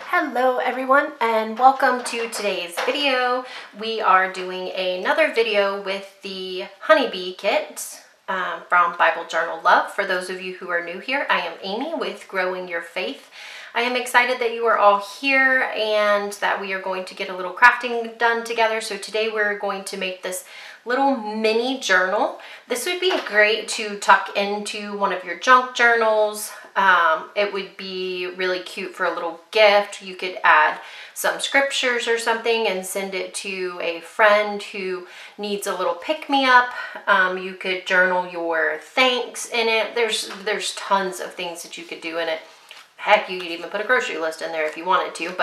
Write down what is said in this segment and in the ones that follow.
Hello everyone and welcome to today's video. We are doing another video with the Honeybee Kit from Bible Journal Love. For those of you who are new here, I am Amy with Growing Your Faith. I am excited that you are all here and that we are going to get a little crafting done together. So today we're going to make this little mini journal. This would be great to tuck into one of your junk journals. It would be really cute for a little gift. You could add some scriptures or something and send it to a friend who needs a little pick-me-up. You could journal your thanks in it. There's tons of things that you could do in it. Heck, you could even put a grocery list in there if you wanted to.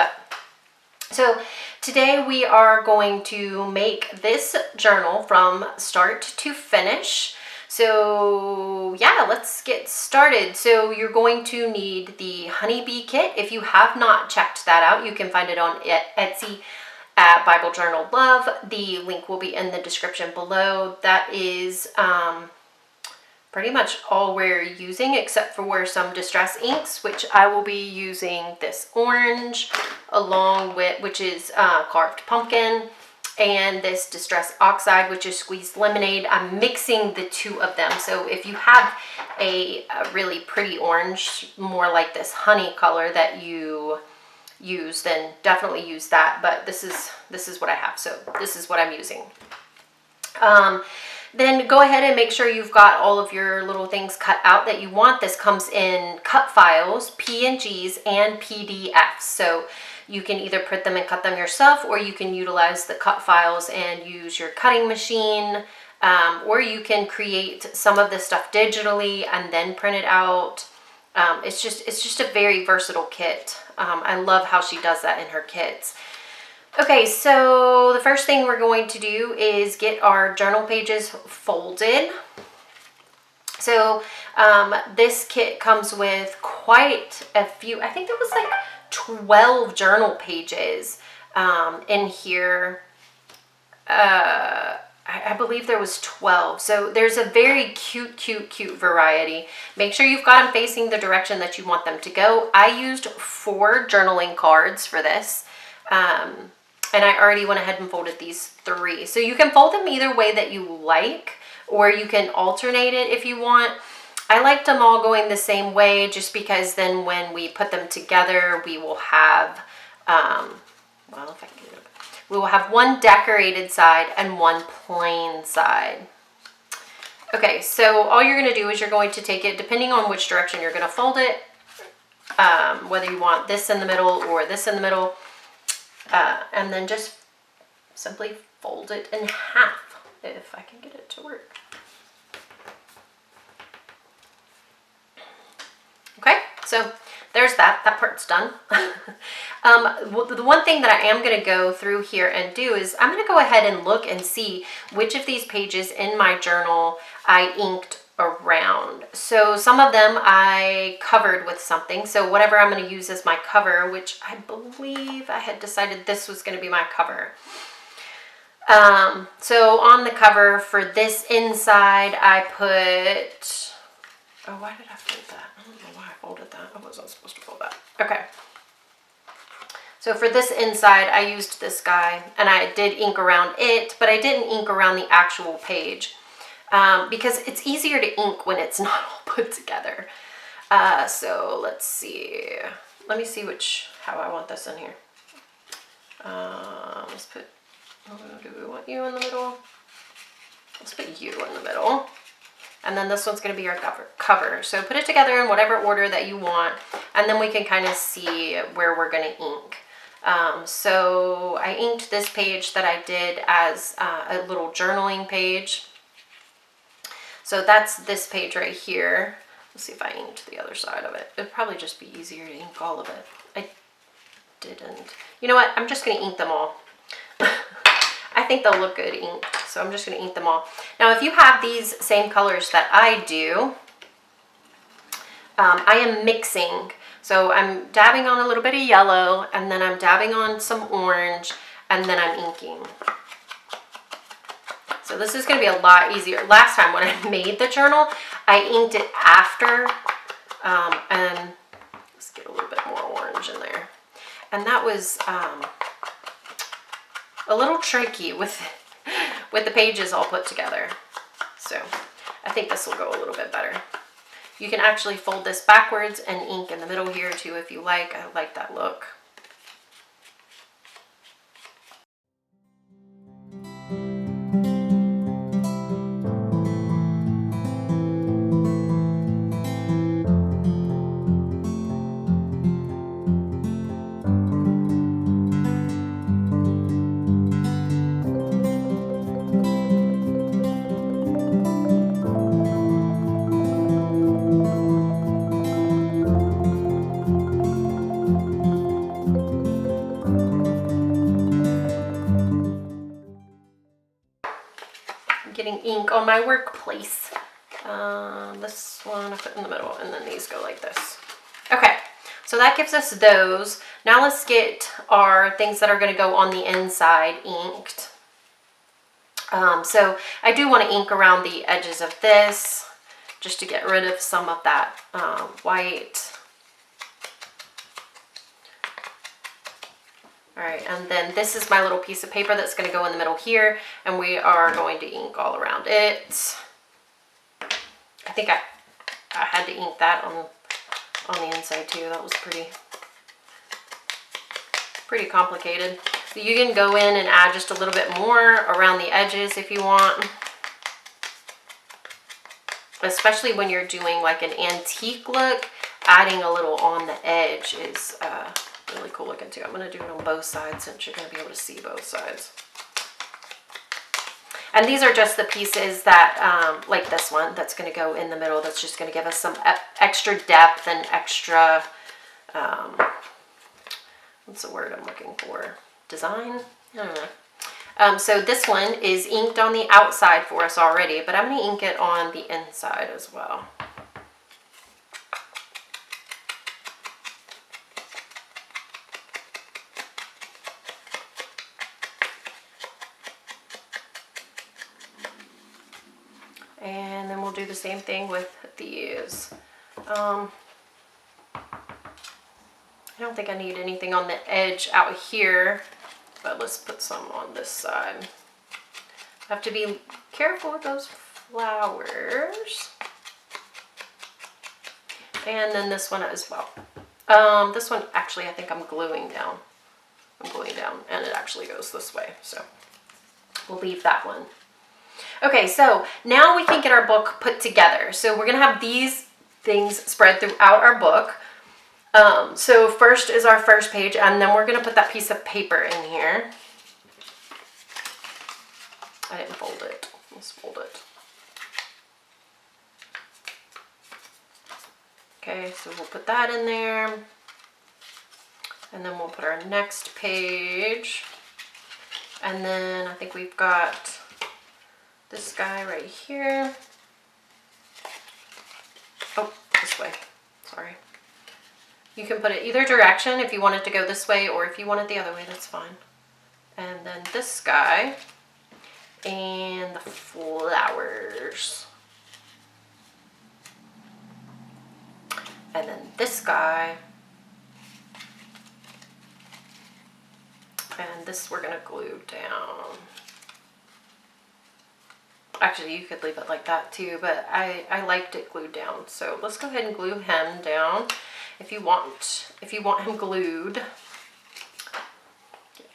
So today we are going to make this journal from start to finish. So yeah, let's get started. So you're going to need the Honeybee Kit. If you have not checked that out, you can find it on Etsy at Bible Journal Love. The link will be in the description below. That is pretty much all we're using, except for some distress inks, which I will be using this orange along with, which is carved pumpkin, and this distress oxide, which is squeezed lemonade. I'm mixing the two of them. So if you have a really pretty orange, more like this honey color that you use, then definitely use that. But this is what I have. So this is what I'm using. Then go ahead and make sure you've got all of your little things cut out that you want. This comes in cut files, PNGs, and PDFs. So you can either print them and cut them yourself, or you can utilize the cut files and use your cutting machine, or you can create some of this stuff digitally and then print it out. It's just a very versatile kit. I love how she does that in her kits. Okay, so the first thing we're going to do is get our journal pages folded. So this kit comes with quite a few. I think there was like 12 journal pages in here. I believe there was 12. So there's a very cute variety. Make sure you've got them facing the direction that you want them to go. I used 4 journaling cards for this. And I already went ahead and folded these 3. So you can fold them either way that you like, or you can alternate it if you want. I liked them all going the same way, just because then when we put them together, we will have, well, if I can get it, we will have one decorated side and one plain side. Okay, so all you're going to do is you're going to take it, depending on which direction you're going to fold it, whether you want this in the middle or this in the middle, and then just simply fold it in half, if I can get it to work. Okay, so there's that part's done. The one thing that I am going to go through here and do is I'm going to go ahead and look and see which of these pages in my journal I inked around. So some of them I covered with something. So whatever I'm going to use as my cover, which I believe I had decided this was going to be my cover. So on the cover for this inside, I put, oh, why did I fold that? I don't know why I folded that. I wasn't supposed to fold that. Okay. So for this inside, I used this guy, and I did ink around it, but I didn't ink around the actual page. Because it's easier to ink when it's not all put together. So let's see. Let me see how I want this in here. Let's put, do we want you in the middle? Let's put you in the middle. And then this one's going to be our cover. So put it together in whatever order that you want, and then we can kind of see where we're going to ink. So I inked this page that I did as a little journaling page. So that's this page right here. Let's see if I inked the other side of it. It'd probably just be easier to ink all of it. I didn't. You know what? I'm just going to ink them all. I think they'll look good inked, so I'm just going to ink them all. Now, if you have these same colors that I do, I am mixing. So I'm dabbing on a little bit of yellow, and then I'm dabbing on some orange, and then I'm inking. So this is going to be a lot easier. Last time when I made the journal, I inked it after, and let's get a little bit more orange in there. And that was a little tricky with the pages all put together. So I think this will go a little bit better. You can actually fold this backwards and ink in the middle here too if you like. I like that look. Getting ink on my workplace. This one I put in the middle, and then these go like this. Okay, so that gives us those. Now let's get our things that are going to go on the inside inked. So I do want to ink around the edges of this just to get rid of some of that white. All right, and then this is my little piece of paper that's going to go in the middle here, and we are going to ink all around it. I think I had to ink that on the inside too. That was pretty complicated. So you can go in and add just a little bit more around the edges if you want. Especially when you're doing like an antique look, adding a little on the edge is really cool looking too. I'm going to do it on both sides since you're going to be able to see both sides. And these are just the pieces that, like this one, that's going to go in the middle. That's just going to give us some extra depth and extra, what's the word I'm looking for? Design? I don't know. So this one is inked on the outside for us already, but I'm going to ink it on the inside as well. And then we'll do the same thing with these. I don't think I need anything on the edge out here, but let's put some on this side. I have to be careful with those flowers. And then this one as well. This one, actually, I think I'm gluing down. I'm gluing down, and it actually goes this way, so we'll leave that one. Okay, so now we can get our book put together. So we're going to have these things spread throughout our book. So first is our first page, and then we're going to put that piece of paper in here. I didn't fold it. Let's fold it. Okay, so we'll put that in there. And then we'll put our next page. And then I think we've got this guy right here. Oh, this way. Sorry. You can put it either direction if you want it to go this way, or if you want it the other way, that's fine. And then this guy and the flowers. And then this guy. And this we're going to glue down. Actually, you could leave it like that too, but I liked it glued down. So let's go ahead and glue him down if you want him glued. Get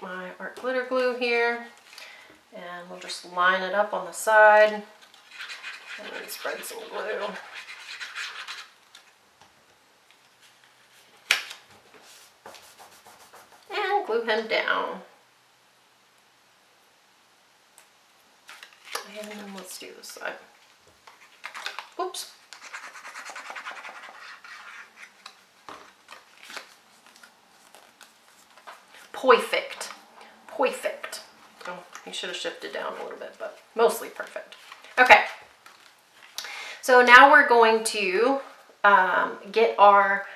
my art glitter glue here, and we'll just line it up on the side and then spread some glue. And glue him down. And then let's do this side. Oops. Perfect. Perfect. Oh, you should have shifted down a little bit, but mostly perfect. Okay. So now we're going to get our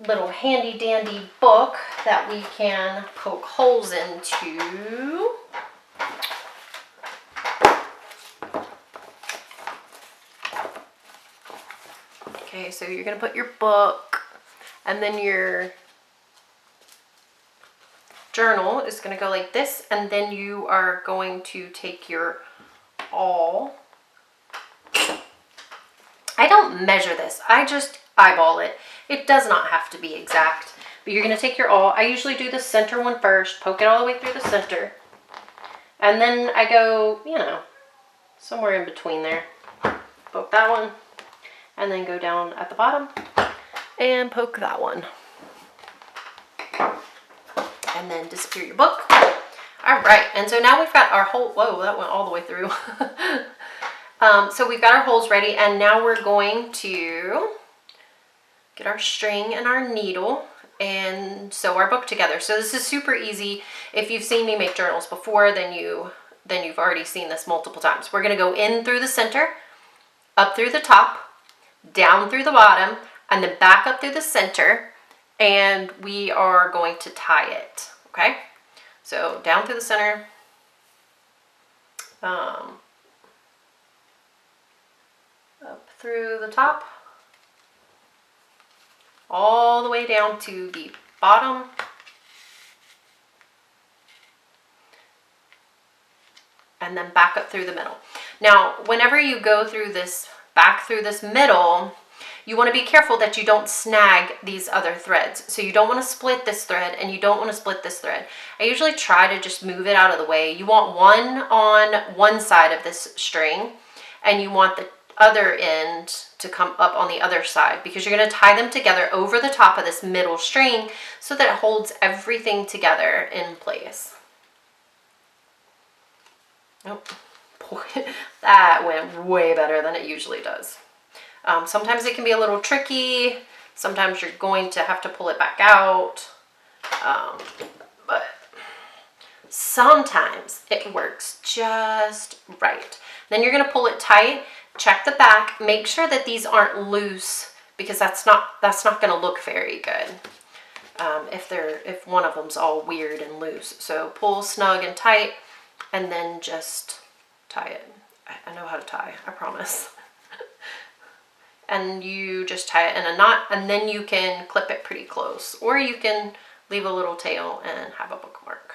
little handy dandy book that we can poke holes into. Okay, so you're gonna put your book, and then your journal is gonna go like this, and then you are going to take your awl. I don't measure this, I just eyeball it. It does not have to be exact, but you're gonna take your awl. I usually do the center one first, poke it all the way through the center, and then I go, you know, somewhere in between there. Poke that one, and then go down at the bottom and poke that one. And then disappear your book. All right, and so now we've got our whole, whoa, that went all the way through. So we've got our holes ready, and now we're going to get our string and our needle and sew our book together. So this is super easy. If you've seen me make journals before, then you've already seen this multiple times. We're gonna go in through the center, up through the top, down through the bottom, and then back up through the center, and we are going to tie it, okay? So down through the center, up through the top, all the way down to the bottom, and then back up through the middle. Now, whenever you go through this, back through this middle, you want to be careful that you don't snag these other threads. So you don't want to split this thread, and you don't want to split this thread. I usually try to just move it out of the way. You want one on one side of this string, and you want the other end to come up on the other side, because you're going to tie them together over the top of this middle string so that it holds everything together in place. Oh, boy, that went way better than it usually does. Sometimes it can be a little tricky. Sometimes you're going to have to pull it back out. But sometimes it works just right. Then you're going to pull it tight, check the back, make sure that these aren't loose, because that's not going to look very good if one of them's all weird and loose. So pull snug and tight, and then just tie it. I know how to tie, I promise. And you just tie it in a knot, and then you can clip it pretty close, or you can leave a little tail and have a bookmark.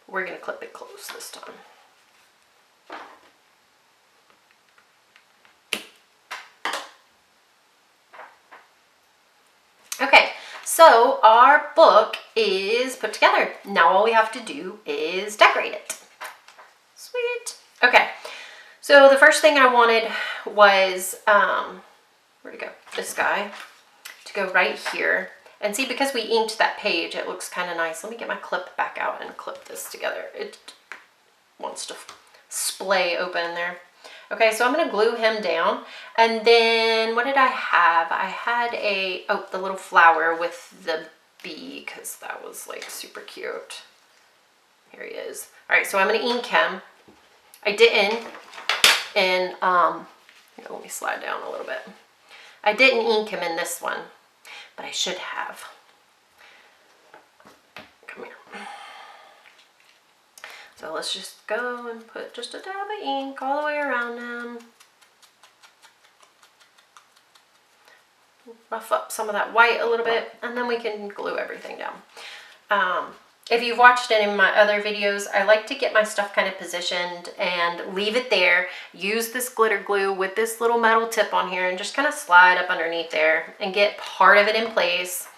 We're going to clip it close this time. Okay, so our book is put together. Now all we have to do is decorate it. Sweet. Okay, so the first thing I wanted was, where'd it go? This guy to go right here. And see, because we inked that page, it looks kind of nice. Let me get my clip back out and clip this together. It wants to splay open there. Okay, so I'm going to glue him down. And then what did I have? I had the little flower with the bee, because that was like super cute. Here he is. All right, so I'm going to ink him. I didn't, and here, let me slide down a little bit. I didn't ink him in this one, but I should have. Come here. So let's just go and put just a dab of ink all the way around him. Rough up some of that white a little bit, and then we can glue everything down. If you've watched any of my other videos, I like to get my stuff kind of positioned and leave it there. Use this glitter glue with this little metal tip on here and just kind of slide up underneath there and get part of it in place.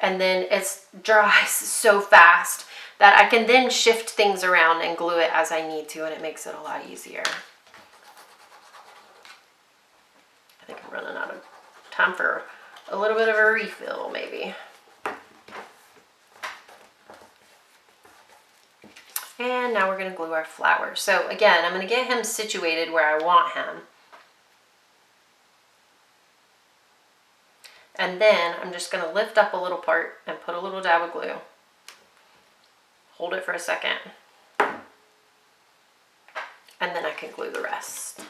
And then it dries so fast that I can then shift things around and glue it as I need to, and it makes it a lot easier. I think I'm running out of time for a little bit of a refill, maybe. And now we're going to glue our flower. So again, I'm going to get him situated where I want him. And then I'm just going to lift up a little part and put a little dab of glue. Hold it for a second. And then I can glue the rest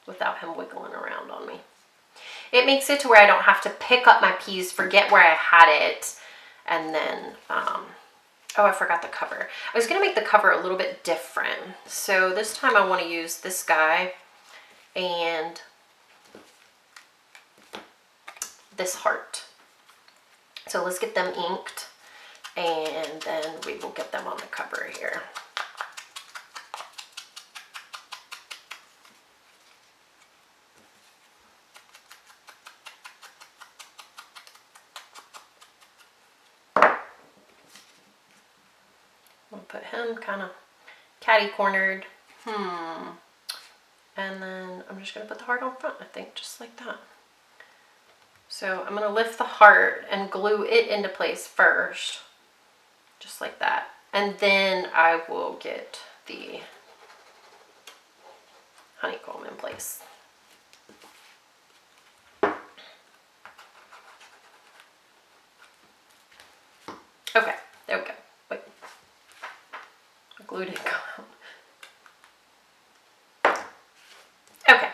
without him wiggling around on me. It makes it to where I don't have to pick up my piece, forget where I had it, and then oh, I forgot the cover. I was going to make the cover a little bit different. So this time I want to use this guy and this heart. So let's get them inked, and then we will get them on the cover here. I'm gonna put him kind of catty-cornered. And then I'm just gonna put the heart on front, I think, just like that. So I'm gonna lift the heart and glue it into place first, just like that. And then I will get the honeycomb in place. Okay, there we go. Wait, the glue didn't go out. Okay,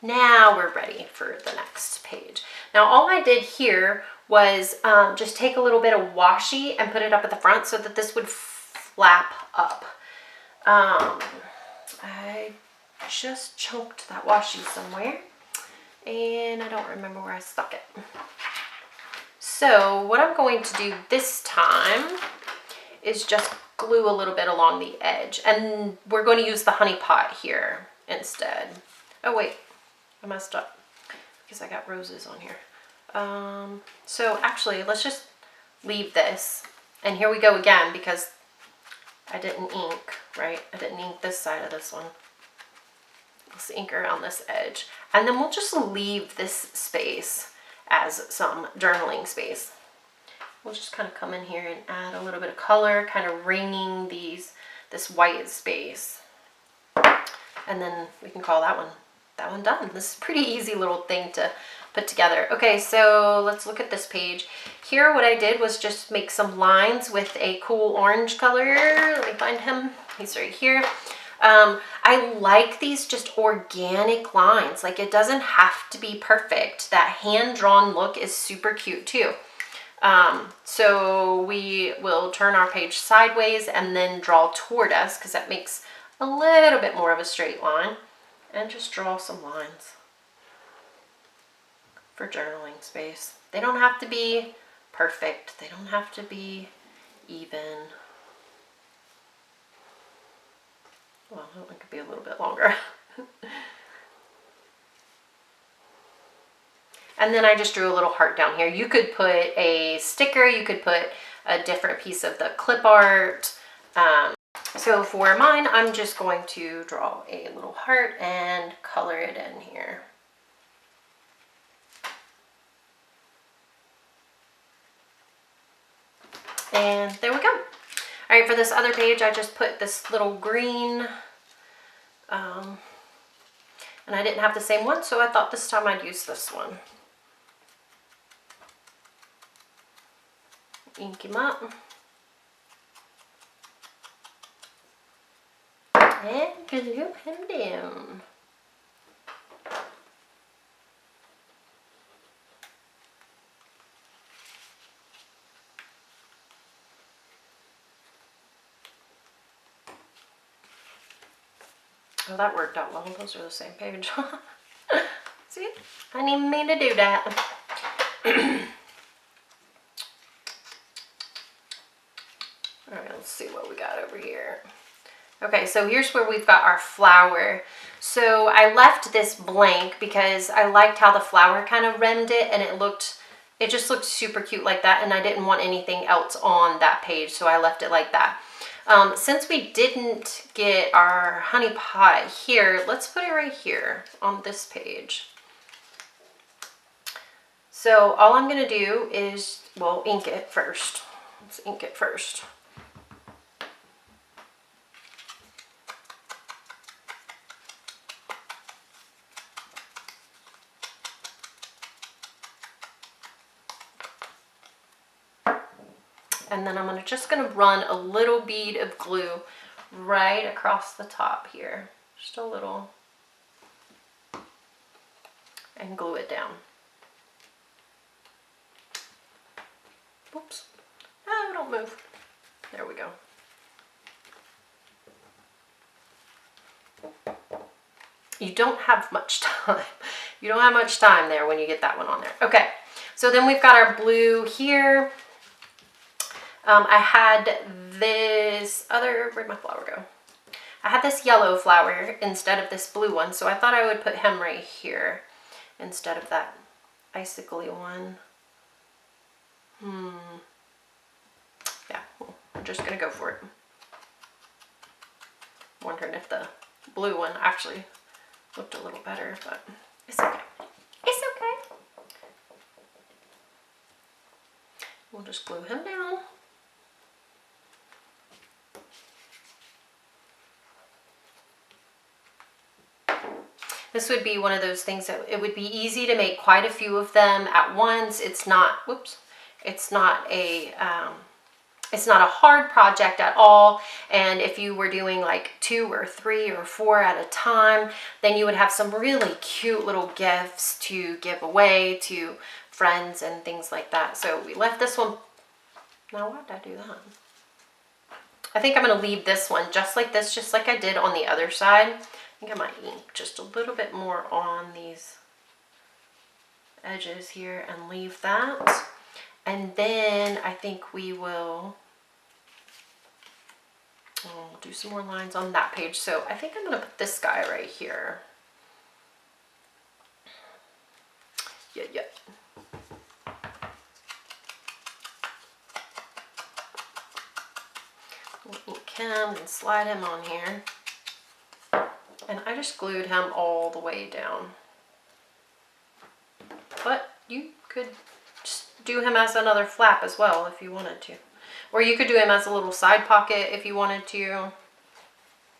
now we're ready for the next page. Now all I did here was just take a little bit of washi and put it up at the front so that this would flap up. I just choked that washi somewhere and I don't remember where I stuck it. So what I'm going to do this time is just glue a little bit along the edge, and we're going to use the honey pot here instead. Oh wait, I messed up because I got roses on here. So actually let's just leave this, and here we go again because I didn't ink, right? I didn't ink this side of this one. Let's ink around this edge, and then we'll just leave this space as some journaling space. We'll just kind of come in here and add a little bit of color, kind of ringing this white space. And then we can call that one done. This is a pretty easy little thing to put together. Okay, so let's look at this page. Here what I did was just make some lines with a cool orange color. Let me find him. He's right here. I like these just organic lines. Like, it doesn't have to be perfect. That hand-drawn look is super cute too. So we will turn our page sideways and then draw toward us, because that makes a little bit more of a straight line, and just draw some lines for journaling space. They don't have to be perfect. They don't have to be even. Well, it could be a little bit longer. And then I just drew a little heart down here. You could put a sticker, you could put a different piece of the clip art. So for mine, I'm just going to draw a little heart and color it in here. And there we go. All right, for this other page, I just put this little green, and I didn't have the same one, so I thought this time I'd use this one. Ink him up. And glue him down. Oh, that worked out well. Those are the same page. See? I didn't even mean to do that. Alright, let's see what we got over here. Okay, so here's where we've got our flower. So I left this blank because I liked how the flower kind of rimmed it, and it just looked super cute like that, and I didn't want anything else on that page, so I left it like that. Since we didn't get our honey pot here, let's put it right here on this page. So all I'm going to do is, well, ink it first. Let's ink it first. And then I'm just going to run a little bead of glue right across the top here. Just a little. And glue it down. Oops. Oh, don't move. There we go. You don't have much time. You don't have much time there when you get that one on there. Okay, so then we've got our blue here. I had this other, where'd my flower go? I had this yellow flower instead of this blue one, so I thought I would put him right here instead of that icicle-y one. Yeah, I'm just gonna go for it. Wondering if the blue one actually looked a little better, but it's okay. It's okay. We'll just glue him down. This would be one of those things that it would be easy to make quite a few of them at once. It's not, whoops, it's not a hard project at all. And if you were doing like 2 or 3 or 4 at a time, then you would have some really cute little gifts to give away to friends and things like that. So we left this one. Now why did I do that? I think I'm going to leave this one just like this, just like I did on the other side. I think I might ink just a little bit more on these edges here and leave that. And then I think we will do some more lines on that page. So I think I'm going to put this guy right here. Yeah. We'll ink him and slide him on here. And I just glued him all the way down. But you could just do him as another flap as well if you wanted to. Or you could do him as a little side pocket if you wanted to.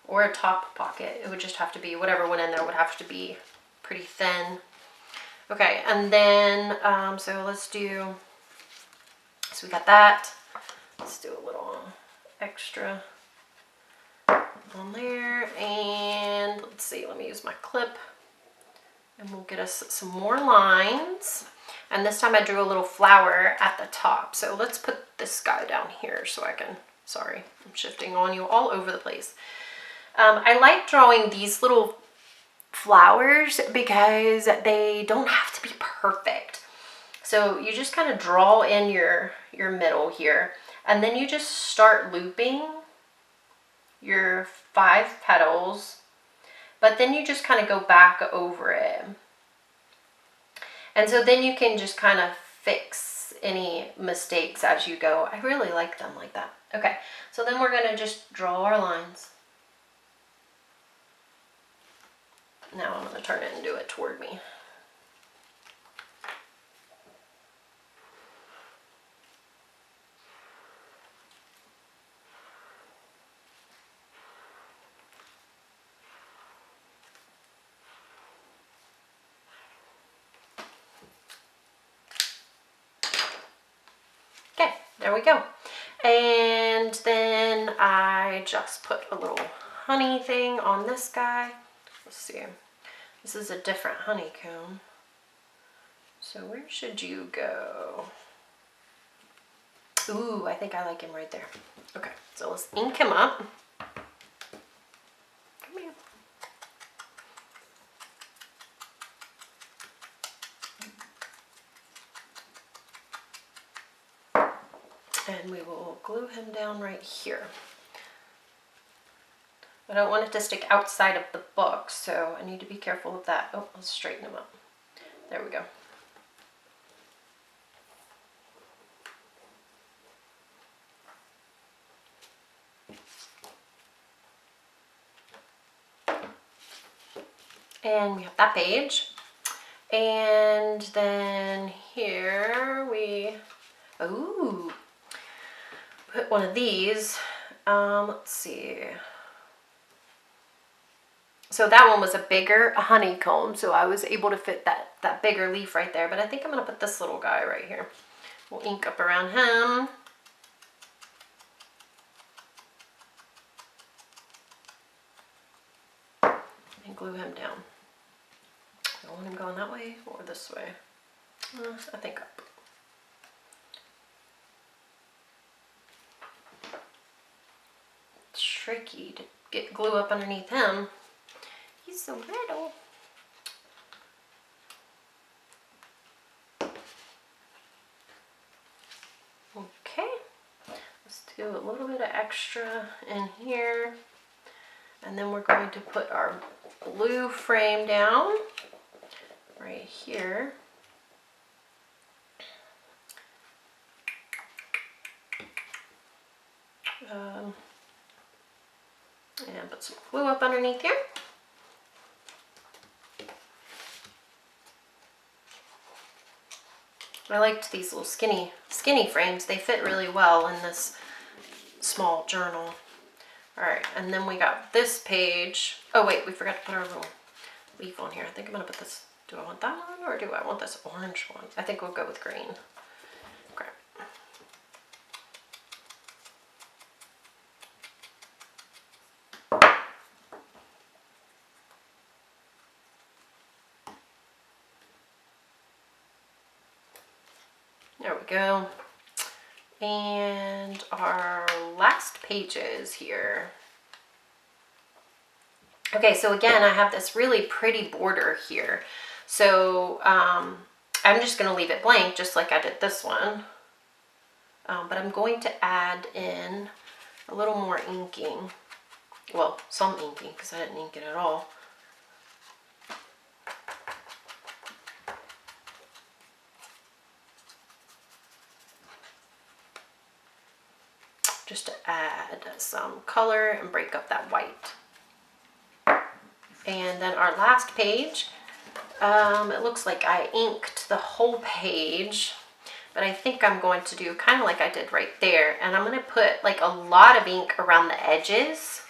Or a top pocket. It would just have to be, whatever went in there would have to be pretty thin. Okay, and then, so let's do, so we got that. Let's do a little extra on there, and let's see, let me use my clip and we'll get us some more lines. And this time I drew a little flower at the top. So let's put this guy down here so I can, sorry, I'm shifting on you all over the place. I like drawing these little flowers because they don't have to be perfect. So you just kind of draw in your middle here, and then you just start looping your 5 petals, but then you just kind of go back over it. And so then you can just kind of fix any mistakes as you go. I really like them like that. Okay, so then we're going to just draw our lines. Now I'm going to turn it and do it toward me. Okay, there we go. And then I just put a little honey thing on this guy. Let's see. This is a different honeycomb. So where should you go? Ooh, I think I like him right there. Okay, so let's ink him up. Come here. And we will glue him down right here. I don't want it to stick outside of the book, so I need to be careful of that. Oh, let's straighten him up. There we go. And we have that page. And then here we, ooh, put one of these. Let's see. So that one was a bigger honeycomb, so I was able to fit that bigger leaf right there. But I think I'm going to put this little guy right here. We'll ink up around him. And glue him down. I want him going that way or this way. I think up. It's tricky to get glue up underneath him. He's He's so little. Okay, let's do a little bit of extra in here. And then we're going to put our blue frame down right here. And put some glue up underneath here. I liked these little skinny frames. They fit really well in this small journal. All right, and then we got this page. Oh wait, we forgot to put our little leaf on here. I think I'm gonna put this, do I want that one or do I want this orange one? I think we'll go with green. Okay. There we go. And our last pages here. Okay, so again, I have this really pretty border here. So I'm just going to leave it blank, just like I did this one. But I'm going to add in a little more inking. Well, some inking, because I didn't ink it at all. Just to add some color and break up that white. And then our last page, it looks like I inked the whole page, but I think I'm going to do kind of like I did right there. And I'm going to put like a lot of ink around the edges.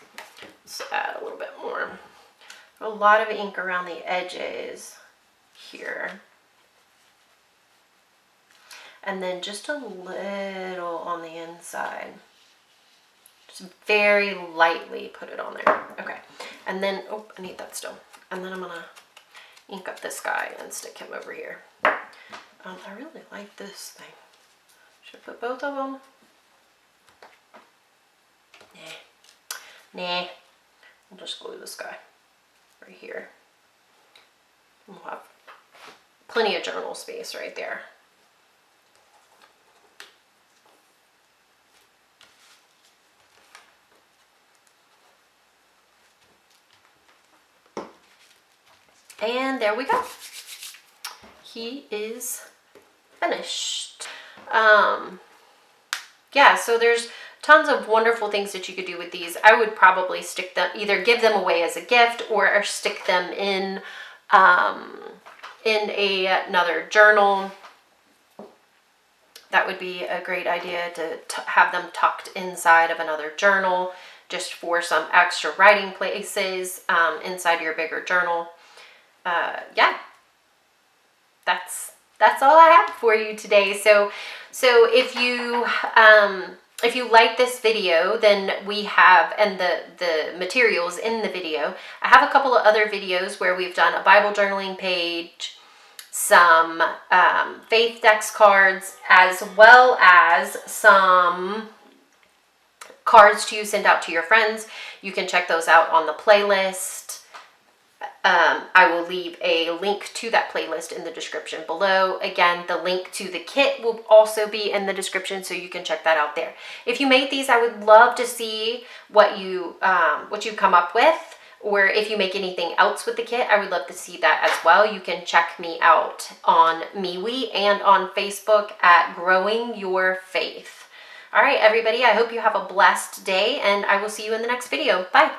Let's add a little bit more. A lot of ink around the edges here. And then just a little on the inside. Just very lightly put it on there. Okay. And then, oh, I need that still. And then I'm gonna ink up this guy and stick him over here. I really like this thing. Should I put both of them? Nah. I'll just glue this guy right here. We'll have plenty of journal space right there. And there we go. He is finished. Yeah, so there's tons of wonderful things that you could do with these. I would probably stick them, either give them away as a gift or stick them in another journal. That would be a great idea, to have them tucked inside of another journal, just for some extra writing places inside your bigger journal. Yeah, that's all I have for you today. So if you like this video, then we have, and the materials in the video, I have a couple of other videos where we've done a Bible journaling page, some faith dex cards, as well as some cards to send out to your friends. You can check those out on the playlist. I will leave a link to that playlist in the description below. Again, the link to the kit will also be in the description, so you can check that out there. If you made these, I would love to see what you come up with, or if you make anything else with the kit, I would love to see that as well. You can check me out on MeWe and on Facebook at Growing Your Faith. All right, everybody, I hope you have a blessed day, and I will see you in the next video. Bye.